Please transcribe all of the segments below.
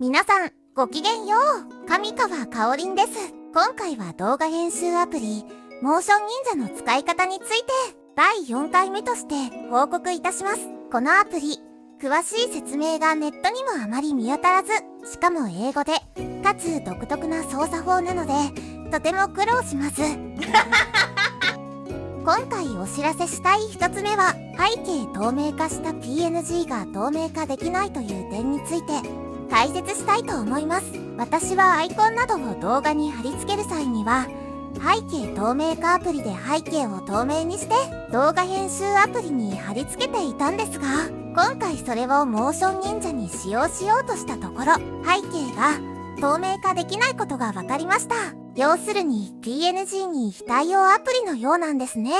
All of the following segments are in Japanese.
皆さん、ごきげんよう。上川かおりんです。今回は動画編集アプリ、モーション忍者の使い方について、第4回目として報告いたします。このアプリ、詳しい説明がネットにもあまり見当たらず、しかも英語で、かつ独特な操作法なので、とても苦労します。今回お知らせしたい一つ目は、背景透明化した PNG が透明化できないという点について、解説したいと思います。私はアイコンなどを動画に貼り付ける際には、背景透明化アプリで背景を透明にして動画編集アプリに貼り付けていたんですが、今回それをモーション忍者に使用しようとしたところ、背景が透明化できないことが分かりました。要するに PNG に非対応アプリのようなんですね。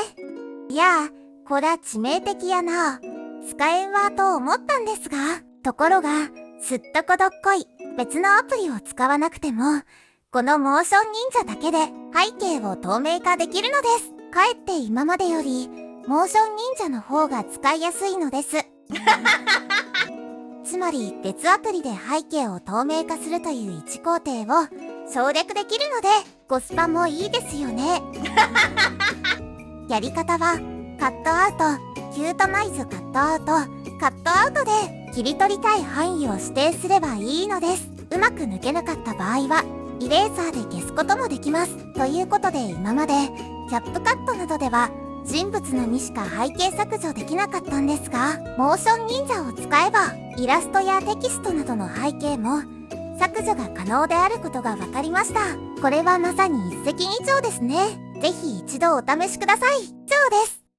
いやー、こりゃ致命的やな。使えんわーと思ったんですが、ところがすっとこどっこい別のアプリを使わなくても、このモーション忍者だけで背景を透明化できるのです。かえって今までよりモーション忍者の方が使いやすいのです。つまり別アプリで背景を透明化するという一工程を省略できるのでコスパもいいですよね。やり方はカットアウト、キュートナイズカットアウト、カットアウトで切り取りたい範囲を指定すればいいのです。うまく抜けなかった場合はイレーザーで消すこともできます。ということで今までキャップカットなどでは人物のみしか背景削除できなかったんですが、モーション忍者を使えばイラストやテキストなどの背景も削除が可能であることが分かりました。これはまさに一石二鳥ですね。ぜひ一度お試しください。以上です。